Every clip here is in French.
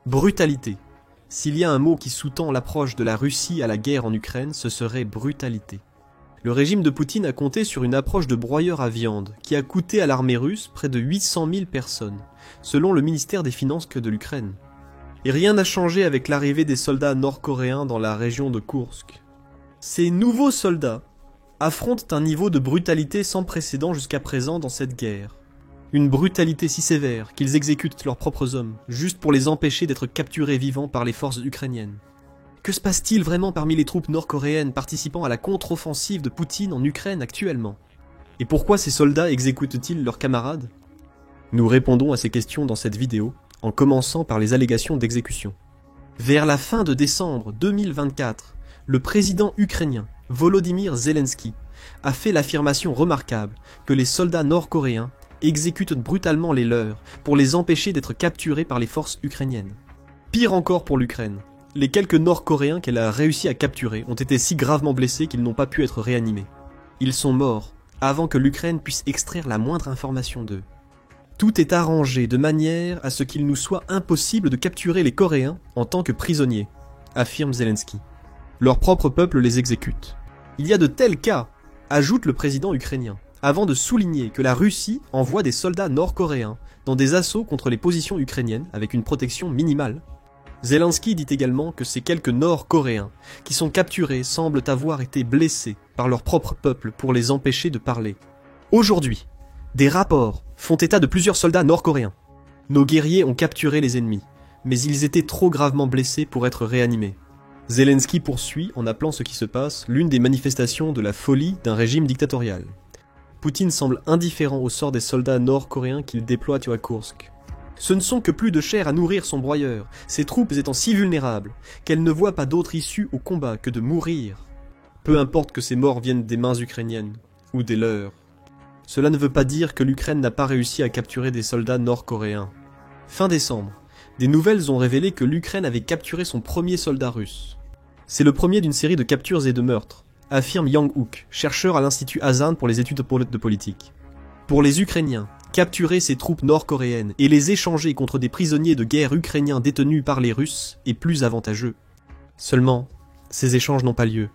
Brutalité. S'il y a un mot qui sous-tend l'approche de la Russie à la guerre en Ukraine, ce serait brutalité. Le régime de Poutine a compté sur une approche de broyeur à viande, qui a coûté à l'armée russe près de 800 000 personnes, selon le ministère des Finances de l'Ukraine. Et rien n'a changé avec l'arrivée des soldats nord-coréens dans la région de Koursk. Ces nouveaux soldats affrontent un niveau de brutalité sans précédent jusqu'à présent dans cette guerre. Une brutalité si sévère qu'ils exécutent leurs propres hommes, juste pour les empêcher d'être capturés vivants par les forces ukrainiennes. Que se passe-t-il vraiment parmi les troupes nord-coréennes participant à la contre-offensive de Poutine en Ukraine actuellement? Et pourquoi ces soldats exécutent-ils leurs camarades? Nous répondons à ces questions dans cette vidéo, en commençant par les allégations d'exécution. Vers la fin de décembre 2024, le président ukrainien, Volodymyr Zelensky, a fait l'affirmation remarquable que les soldats nord-coréens exécutent brutalement les leurs pour les empêcher d'être capturés par les forces ukrainiennes. Pire encore pour l'Ukraine, les quelques nord-coréens qu'elle a réussi à capturer ont été si gravement blessés qu'ils n'ont pas pu être réanimés. Ils sont morts avant que l'Ukraine puisse extraire la moindre information d'eux. Tout est arrangé de manière à ce qu'il nous soit impossible de capturer les Coréens en tant que prisonniers, affirme Zelensky. Leur propre peuple les exécute. Il y a de tels cas, ajoute le président ukrainien, avant de souligner que la Russie envoie des soldats nord-coréens dans des assauts contre les positions ukrainiennes avec une protection minimale. Zelensky dit également que ces quelques nord-coréens qui sont capturés semblent avoir été blessés par leur propre peuple pour les empêcher de parler. Aujourd'hui, des rapports font état de plusieurs soldats nord-coréens. Nos guerriers ont capturé les ennemis, mais ils étaient trop gravement blessés pour être réanimés. Zelensky poursuit en appelant ce qui se passe l'une des manifestations de la folie d'un régime dictatorial. Poutine semble indifférent au sort des soldats nord-coréens qu'il déploie à Koursk. Ce ne sont que plus de chair à nourrir son broyeur, ses troupes étant si vulnérables qu'elles ne voient pas d'autre issue au combat que de mourir. Peu importe que ces morts viennent des mains ukrainiennes, ou des leurs. Cela ne veut pas dire que l'Ukraine n'a pas réussi à capturer des soldats nord-coréens. Fin décembre, des nouvelles ont révélé que l'Ukraine avait capturé son premier soldat russe. C'est le premier d'une série de captures et de meurtres, affirme Yang Hook, chercheur à l'Institut Hazan pour les études de politique. Pour les Ukrainiens, capturer ces troupes nord-coréennes et les échanger contre des prisonniers de guerre ukrainiens détenus par les Russes est plus avantageux. Seulement, ces échanges n'ont pas lieu.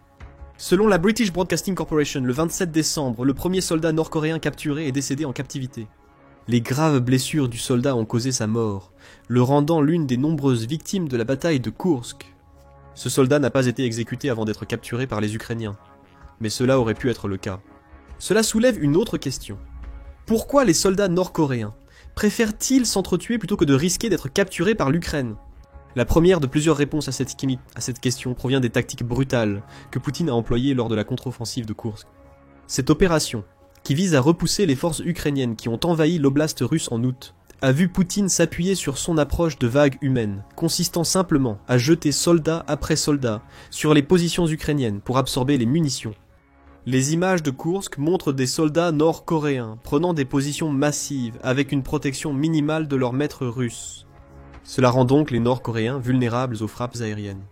Selon la British Broadcasting Corporation, le 27 décembre, le premier soldat nord-coréen capturé est décédé en captivité. Les graves blessures du soldat ont causé sa mort, le rendant l'une des nombreuses victimes de la bataille de Koursk. Ce soldat n'a pas été exécuté avant d'être capturé par les Ukrainiens, mais cela aurait pu être le cas. Cela soulève une autre question. Pourquoi les soldats nord-coréens préfèrent-ils s'entretuer plutôt que de risquer d'être capturés par l'Ukraine? La première de plusieurs réponses à cette question provient des tactiques brutales que Poutine a employées lors de la contre-offensive de Koursk. Cette opération, qui vise à repousser les forces ukrainiennes qui ont envahi l'oblast russe en août, a vu Poutine s'appuyer sur son approche de vague humaine, consistant simplement à jeter soldat après soldat sur les positions ukrainiennes pour absorber les munitions. Les images de Koursk montrent des soldats nord-coréens prenant des positions massives avec une protection minimale de leurs maîtres russes. Cela rend donc les nord-coréens vulnérables aux frappes aériennes.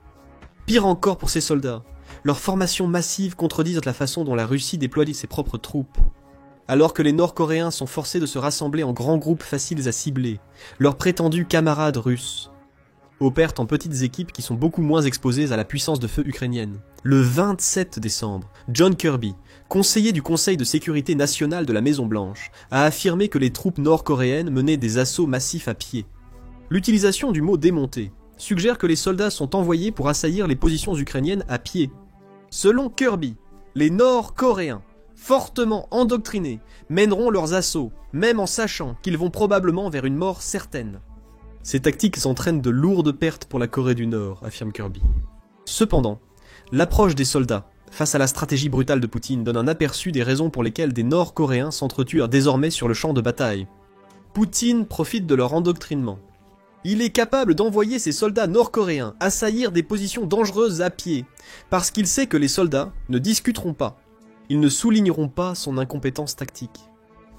Pire encore pour ces soldats, leurs formations massives contredisent la façon dont la Russie déploie ses propres troupes. Alors que les nord-coréens sont forcés de se rassembler en grands groupes faciles à cibler, leurs prétendus camarades russes opèrent en petites équipes qui sont beaucoup moins exposées à la puissance de feu ukrainienne. Le 27 décembre, John Kirby, conseiller du Conseil de sécurité nationale de la Maison-Blanche, a affirmé que les troupes nord-coréennes menaient des assauts massifs à pied. L'utilisation du mot « démonter » suggère que les soldats sont envoyés pour assaillir les positions ukrainiennes à pied. Selon Kirby, les nord-coréens, fortement endoctrinés, mèneront leurs assauts, même en sachant qu'ils vont probablement vers une mort certaine. Ces tactiques entraînent de lourdes pertes pour la Corée du Nord, affirme Kirby. Cependant, l'approche des soldats face à la stratégie brutale de Poutine donne un aperçu des raisons pour lesquelles des Nord-Coréens s'entretuent désormais sur le champ de bataille. Poutine profite de leur endoctrinement. Il est capable d'envoyer ses soldats nord-coréens assaillir des positions dangereuses à pied, parce qu'il sait que les soldats ne discuteront pas. Ils ne souligneront pas son incompétence tactique.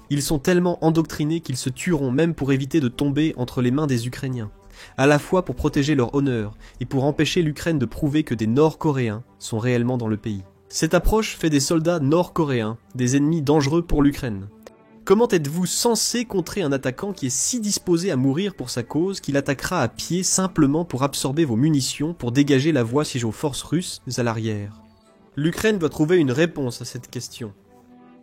Ils sont tellement endoctrinés qu'ils se tueront même pour éviter de tomber entre les mains des Ukrainiens, à la fois pour protéger leur honneur et pour empêcher l'Ukraine de prouver que des Nord-Coréens sont réellement dans le pays. Cette approche fait des soldats nord-coréens des ennemis dangereux pour l'Ukraine. Comment êtes-vous censé contrer un attaquant qui est si disposé à mourir pour sa cause qu'il attaquera à pied simplement pour absorber vos munitions pour dégager la voie siège aux forces russes à l'arrière? L'Ukraine doit trouver une réponse à cette question.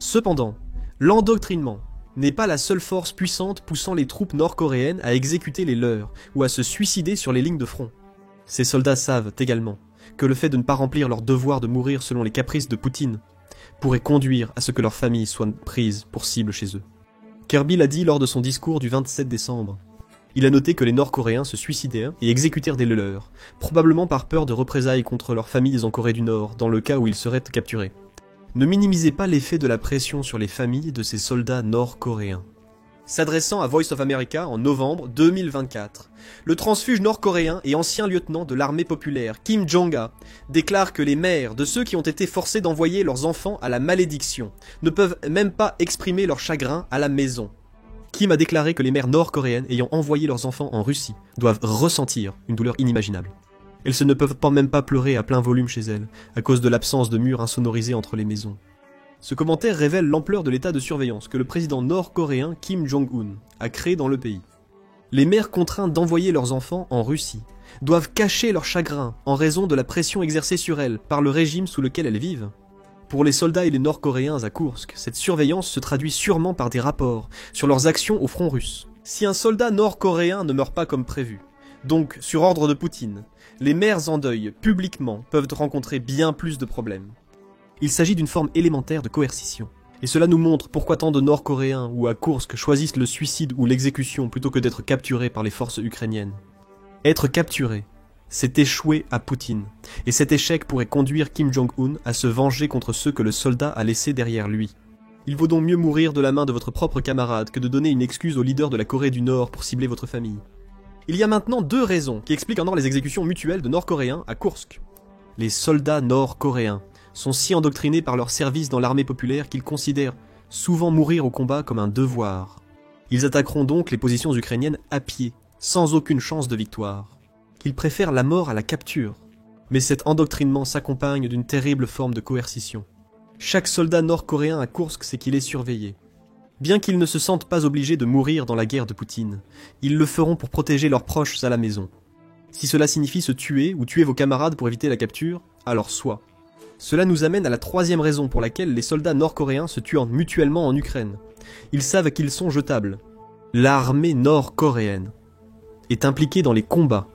Cependant, l'endoctrinement n'est pas la seule force puissante poussant les troupes nord-coréennes à exécuter les leurs ou à se suicider sur les lignes de front. Ces soldats savent également que le fait de ne pas remplir leur devoir de mourir selon les caprices de Poutine pourrait conduire à ce que leur famille soit prise pour cible chez eux. Kirby l'a dit lors de son discours du 27 décembre. Il a noté que les Nord-Coréens se suicidèrent et exécutèrent des leurs, probablement par peur de représailles contre leurs familles en Corée du Nord, dans le cas où ils seraient capturés. Ne minimisez pas l'effet de la pression sur les familles de ces soldats nord-coréens. S'adressant à Voice of America en novembre 2024, le transfuge nord-coréen et ancien lieutenant de l'armée populaire Kim Jong-a déclare que les mères de ceux qui ont été forcés d'envoyer leurs enfants à la malédiction ne peuvent même pas exprimer leur chagrin à la maison. Kim a déclaré que les mères nord-coréennes ayant envoyé leurs enfants en Russie doivent ressentir une douleur inimaginable. Elles ne peuvent même pas pleurer à plein volume chez elles, à cause de l'absence de murs insonorisés entre les maisons. Ce commentaire révèle l'ampleur de l'état de surveillance que le président nord-coréen Kim Jong-un a créé dans le pays. Les mères contraintes d'envoyer leurs enfants en Russie doivent cacher leur chagrin en raison de la pression exercée sur elles par le régime sous lequel elles vivent. Pour les soldats et les nord-coréens à Koursk, cette surveillance se traduit sûrement par des rapports sur leurs actions au front russe. Si un soldat nord-coréen ne meurt pas comme prévu, donc sur ordre de Poutine, les mères en deuil, publiquement, peuvent rencontrer bien plus de problèmes. Il s'agit d'une forme élémentaire de coercition. Et cela nous montre pourquoi tant de Nord-Coréens ou à Koursk choisissent le suicide ou l'exécution plutôt que d'être capturés par les forces ukrainiennes. Être capturé, c'est échouer à Poutine. Et cet échec pourrait conduire Kim Jong-un à se venger contre ceux que le soldat a laissés derrière lui. Il vaut donc mieux mourir de la main de votre propre camarade que de donner une excuse au leader de la Corée du Nord pour cibler votre famille. Il y a maintenant deux raisons qui expliquent encore les exécutions mutuelles de Nord-Coréens à Koursk. Les soldats nord-coréens sont si endoctrinés par leur service dans l'armée populaire qu'ils considèrent souvent mourir au combat comme un devoir. Ils attaqueront donc les positions ukrainiennes à pied, sans aucune chance de victoire. Ils préfèrent la mort à la capture. Mais cet endoctrinement s'accompagne d'une terrible forme de coercition. Chaque soldat nord-coréen à Koursk sait qu'il est surveillé. Bien qu'ils ne se sentent pas obligés de mourir dans la guerre de Poutine, ils le feront pour protéger leurs proches à la maison. Si cela signifie se tuer ou tuer vos camarades pour éviter la capture, alors soit. Cela nous amène à la troisième raison pour laquelle les soldats nord-coréens se tuent mutuellement en Ukraine. Ils savent qu'ils sont jetables. L'armée nord-coréenne est impliquée dans les combats,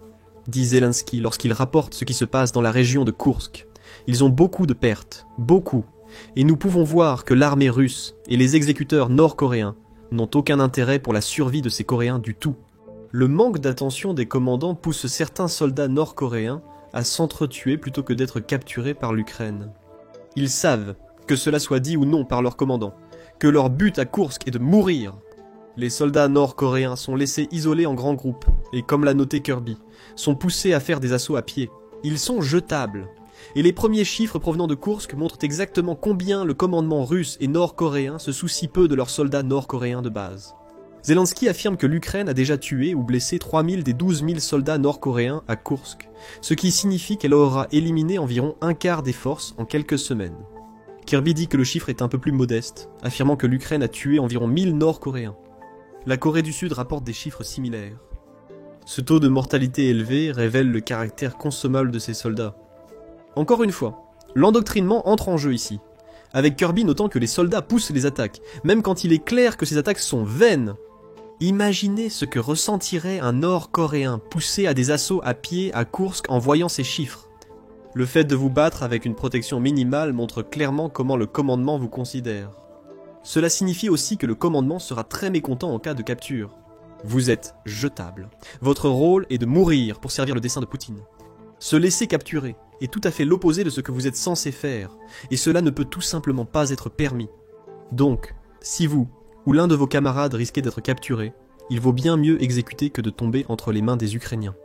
dit Zelensky lorsqu'il rapporte ce qui se passe dans la région de Koursk. Ils ont beaucoup de pertes, beaucoup, et nous pouvons voir que l'armée russe et les exécuteurs nord-coréens n'ont aucun intérêt pour la survie de ces Coréens du tout. Le manque d'attention des commandants pousse certains soldats nord-coréens à s'entretuer plutôt que d'être capturés par l'Ukraine. Ils savent, que cela soit dit ou non par leur commandant, que leur but à Koursk est de mourir. Les soldats nord-coréens sont laissés isolés en grands groupes, et comme l'a noté Kirby, sont poussés à faire des assauts à pied. Ils sont jetables. Et les premiers chiffres provenant de Koursk montrent exactement combien le commandement russe et nord-coréen se soucie peu de leurs soldats nord-coréens de base. Zelensky affirme que l'Ukraine a déjà tué ou blessé 3000 des 12 000 soldats nord-coréens à Koursk, ce qui signifie qu'elle aura éliminé environ un quart des forces en quelques semaines. Kirby dit que le chiffre est un peu plus modeste, affirmant que l'Ukraine a tué environ 1000 nord-coréens. La Corée du Sud rapporte des chiffres similaires. Ce taux de mortalité élevé révèle le caractère consommable de ces soldats. Encore une fois, l'endoctrinement entre en jeu ici, avec Kirby notant que les soldats poussent les attaques, même quand il est clair que ces attaques sont vaines. Imaginez ce que ressentirait un Nord-Coréen poussé à des assauts à pied à Koursk en voyant ces chiffres. Le fait de vous battre avec une protection minimale montre clairement comment le commandement vous considère. Cela signifie aussi que le commandement sera très mécontent en cas de capture. Vous êtes jetable. Votre rôle est de mourir pour servir le dessein de Poutine. Se laisser capturer est tout à fait l'opposé de ce que vous êtes censé faire, et cela ne peut tout simplement pas être permis. Donc, si vous ou l'un de vos camarades risquez d'être capturé, il vaut bien mieux exécuter que de tomber entre les mains des Ukrainiens.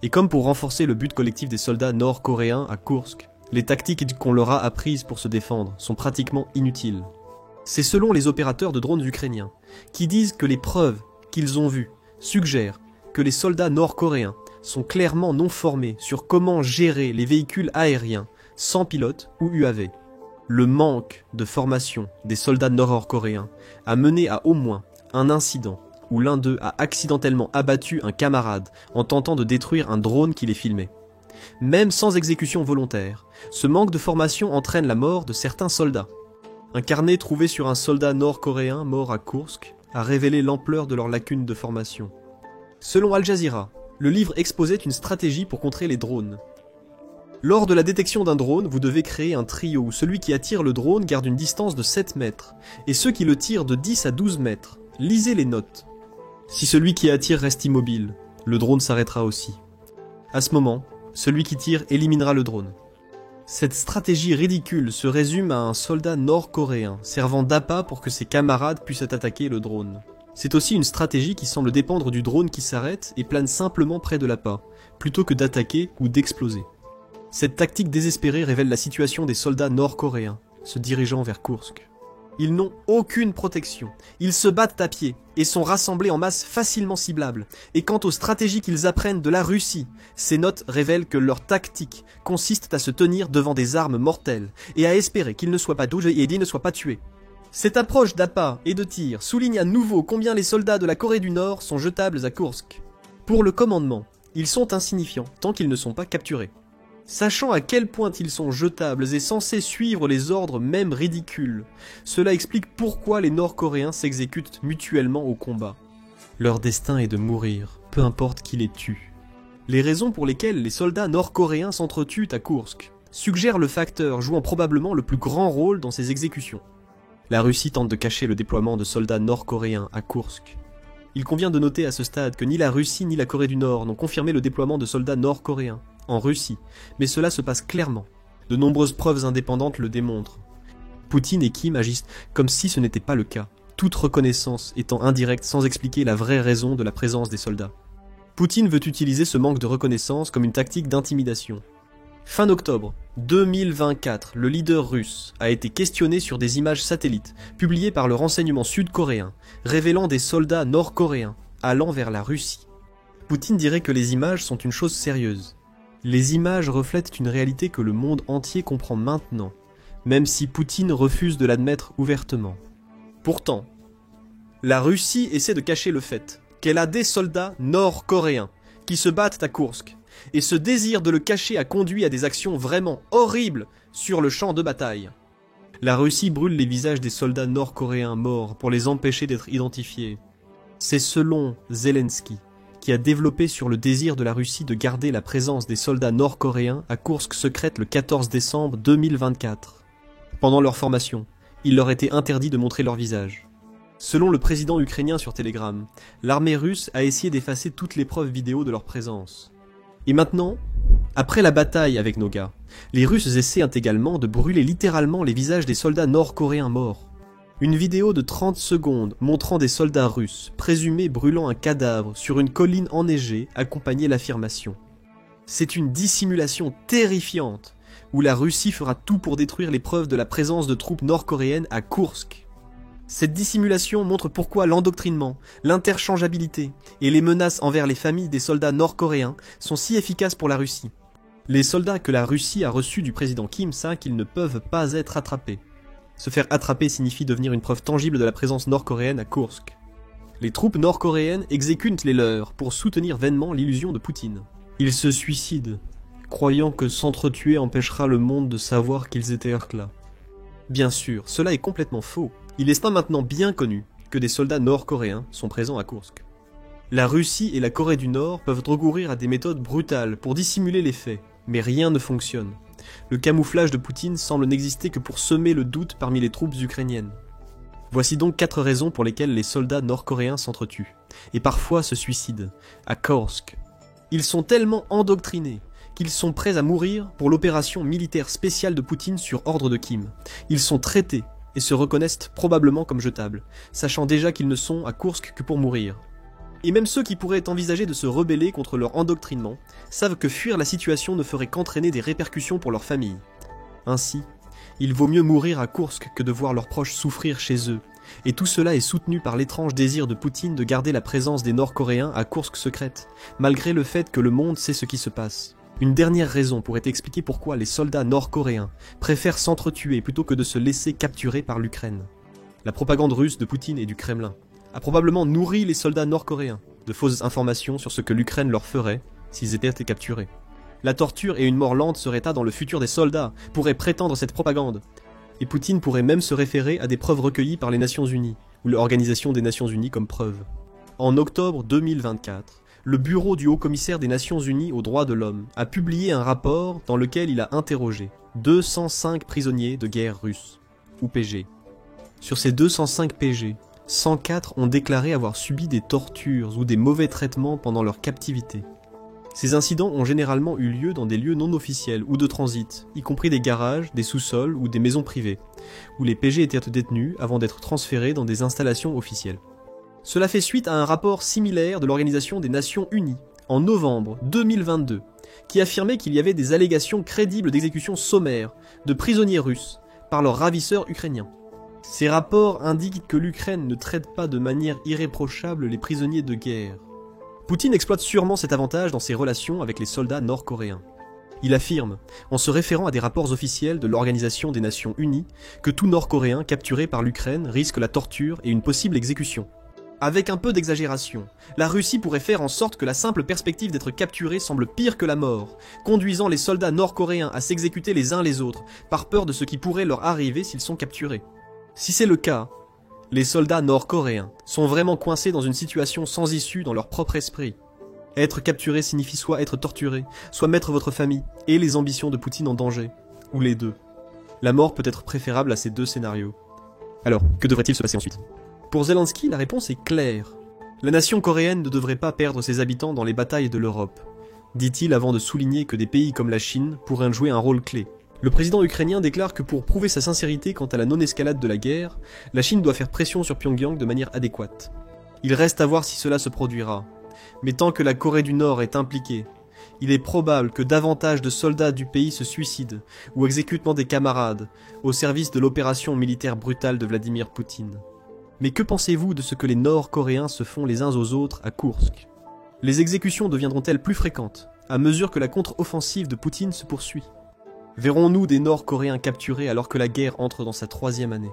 Et comme pour renforcer le but collectif des soldats nord-coréens à Koursk, les tactiques qu'on leur a apprises pour se défendre sont pratiquement inutiles. C'est selon les opérateurs de drones ukrainiens, qui disent que les preuves qu'ils ont vues suggèrent que les soldats nord-coréens sont clairement non formés sur comment gérer les véhicules aériens sans pilote ou UAV. Le manque de formation des soldats nord-coréens a mené à au moins un incident où l'un d'eux a accidentellement abattu un camarade en tentant de détruire un drone qui les filmait. Même sans exécution volontaire, ce manque de formation entraîne la mort de certains soldats. Un carnet trouvé sur un soldat nord-coréen mort à Koursk a révélé l'ampleur de leurs lacunes de formation. Selon Al Jazeera, le livre exposait une stratégie pour contrer les drones. Lors de la détection d'un drone, vous devez créer un trio où celui qui attire le drone garde une distance de 7 mètres et ceux qui le tirent de 10 à 12 mètres. Lisez les notes. Si celui qui attire reste immobile, le drone s'arrêtera aussi. À ce moment, celui qui tire éliminera le drone. Cette stratégie ridicule se résume à un soldat nord-coréen servant d'appât pour que ses camarades puissent attaquer le drone. C'est aussi une stratégie qui semble dépendre du drone qui s'arrête et plane simplement près de l'appât, plutôt que d'attaquer ou d'exploser. Cette tactique désespérée révèle la situation des soldats nord-coréens, se dirigeant vers Koursk. Ils n'ont aucune protection, ils se battent à pied et sont rassemblés en masse facilement ciblables. Et quant aux stratégies qu'ils apprennent de la Russie, ces notes révèlent que leur tactique consiste à se tenir devant des armes mortelles et à espérer qu'ils ne soient pas touchés et qu'ils ne soient pas tués. Cette approche d'appât et de tir souligne à nouveau combien les soldats de la Corée du Nord sont jetables à Koursk. Pour le commandement, ils sont insignifiants tant qu'ils ne sont pas capturés. Sachant à quel point ils sont jetables et censés suivre les ordres même ridicules, cela explique pourquoi les Nord-Coréens s'exécutent mutuellement au combat. Leur destin est de mourir, peu importe qui les tue. Les raisons pour lesquelles les soldats nord-coréens s'entretuent à Koursk suggèrent le facteur jouant probablement le plus grand rôle dans ces exécutions. La Russie tente de cacher le déploiement de soldats nord-coréens à Koursk. Il convient de noter à ce stade que ni la Russie ni la Corée du Nord n'ont confirmé le déploiement de soldats nord-coréens en Russie, mais cela se passe clairement. De nombreuses preuves indépendantes le démontrent. Poutine et Kim agissent comme si ce n'était pas le cas, toute reconnaissance étant indirecte sans expliquer la vraie raison de la présence des soldats. Poutine veut utiliser ce manque de reconnaissance comme une tactique d'intimidation. Fin octobre 2024, le leader russe a été questionné sur des images satellites publiées par le renseignement sud-coréen, révélant des soldats nord-coréens allant vers la Russie. Poutine dirait que les images sont une chose sérieuse. Les images reflètent une réalité que le monde entier comprend maintenant, même si Poutine refuse de l'admettre ouvertement. Pourtant, la Russie essaie de cacher le fait qu'elle a des soldats nord-coréens qui se battent à Koursk, et ce désir de le cacher a conduit à des actions vraiment horribles sur le champ de bataille. La Russie brûle les visages des soldats nord-coréens morts pour les empêcher d'être identifiés. C'est selon Zelensky, qui a développé sur le désir de la Russie de garder la présence des soldats nord-coréens à Koursk secrète le 14 décembre 2024. Pendant leur formation, il leur était interdit de montrer leur visage. Selon le président ukrainien sur Telegram, l'armée russe a essayé d'effacer toutes les preuves vidéo de leur présence. Et maintenant, après la bataille avec Noga, les Russes essaient également de brûler littéralement les visages des soldats nord-coréens morts. Une vidéo de 30 secondes montrant des soldats russes, présumés brûlant un cadavre sur une colline enneigée, accompagnait l'affirmation. C'est une dissimulation terrifiante, où la Russie fera tout pour détruire les preuves de la présence de troupes nord-coréennes à Koursk. Cette dissimulation montre pourquoi l'endoctrinement, l'interchangeabilité et les menaces envers les familles des soldats nord-coréens sont si efficaces pour la Russie. Les soldats que la Russie a reçus du président Kim savent qu'ils ne peuvent pas être attrapés. Se faire attraper signifie devenir une preuve tangible de la présence nord-coréenne à Koursk. Les troupes nord-coréennes exécutent les leurs pour soutenir vainement l'illusion de Poutine. Ils se suicident, croyant que s'entretuer empêchera le monde de savoir qu'ils étaient là. Bien sûr, cela est complètement faux. Il est maintenant bien connu que des soldats nord-coréens sont présents à Koursk. La Russie et la Corée du Nord peuvent recourir à des méthodes brutales pour dissimuler les faits, mais rien ne fonctionne. Le camouflage de Poutine semble n'exister que pour semer le doute parmi les troupes ukrainiennes. Voici donc 4 raisons pour lesquelles les soldats nord-coréens s'entretuent, et parfois se suicident, à Koursk. Ils sont tellement endoctrinés qu'ils sont prêts à mourir pour l'opération militaire spéciale de Poutine sur ordre de Kim. Ils sont traités et se reconnaissent probablement comme jetables, sachant déjà qu'ils ne sont à Koursk que pour mourir. Et même ceux qui pourraient envisager de se rebeller contre leur endoctrinement savent que fuir la situation ne ferait qu'entraîner des répercussions pour leur famille. Ainsi, il vaut mieux mourir à Koursk que de voir leurs proches souffrir chez eux, et tout cela est soutenu par l'étrange désir de Poutine de garder la présence des Nord-Coréens à Koursk secrète, malgré le fait que le monde sait ce qui se passe. Une dernière raison pourrait expliquer pourquoi les soldats nord-coréens préfèrent s'entretuer plutôt que de se laisser capturer par l'Ukraine. La propagande russe de Poutine et du Kremlin a probablement nourri les soldats nord-coréens de fausses informations sur ce que l'Ukraine leur ferait s'ils étaient capturés. La torture et une mort lente seraient dans le futur des soldats, pourraient prétendre cette propagande. Et Poutine pourrait même se référer à des preuves recueillies par les Nations Unies, ou l'Organisation des Nations Unies comme preuve. En octobre 2024, le Bureau du Haut-Commissaire des Nations Unies aux droits de l'homme a publié un rapport dans lequel il a interrogé 205 prisonniers de guerre russes, ou PG. Sur ces 205 PG, 104 ont déclaré avoir subi des tortures ou des mauvais traitements pendant leur captivité. Ces incidents ont généralement eu lieu dans des lieux non officiels ou de transit, y compris des garages, des sous-sols ou des maisons privées, où les PG étaient détenus avant d'être transférés dans des installations officielles. Cela fait suite à un rapport similaire de l'Organisation des Nations Unies, en novembre 2022, qui affirmait qu'il y avait des allégations crédibles d'exécution sommaire de prisonniers russes par leurs ravisseurs ukrainiens. Ces rapports indiquent que l'Ukraine ne traite pas de manière irréprochable les prisonniers de guerre. Poutine exploite sûrement cet avantage dans ses relations avec les soldats nord-coréens. Il affirme, en se référant à des rapports officiels de l'Organisation des Nations Unies, que tout nord-coréen capturé par l'Ukraine risque la torture et une possible exécution. Avec un peu d'exagération, la Russie pourrait faire en sorte que la simple perspective d'être capturé semble pire que la mort, conduisant les soldats nord-coréens à s'exécuter les uns les autres, par peur de ce qui pourrait leur arriver s'ils sont capturés. Si c'est le cas, les soldats nord-coréens sont vraiment coincés dans une situation sans issue dans leur propre esprit. Être capturé signifie soit être torturé, soit mettre votre famille et les ambitions de Poutine en danger, ou les deux. La mort peut être préférable à ces deux scénarios. Alors, que devrait-il se passer ensuite ? Pour Zelensky, la réponse est claire. La nation coréenne ne devrait pas perdre ses habitants dans les batailles de l'Europe, dit-il avant de souligner que des pays comme la Chine pourraient jouer un rôle clé. Le président ukrainien déclare que pour prouver sa sincérité quant à la non-escalade de la guerre, la Chine doit faire pression sur Pyongyang de manière adéquate. Il reste à voir si cela se produira. Mais tant que la Corée du Nord est impliquée, il est probable que davantage de soldats du pays se suicident ou exécutent des camarades au service de l'opération militaire brutale de Vladimir Poutine. Mais que pensez-vous de ce que les Nord-Coréens se font les uns aux autres à Koursk ? Les exécutions deviendront-elles plus fréquentes à mesure que la contre-offensive de Poutine se poursuit ? Verrons-nous des Nord-Coréens capturés alors que la guerre entre dans sa 3e année ?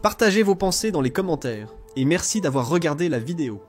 Partagez vos pensées dans les commentaires, et merci d'avoir regardé la vidéo.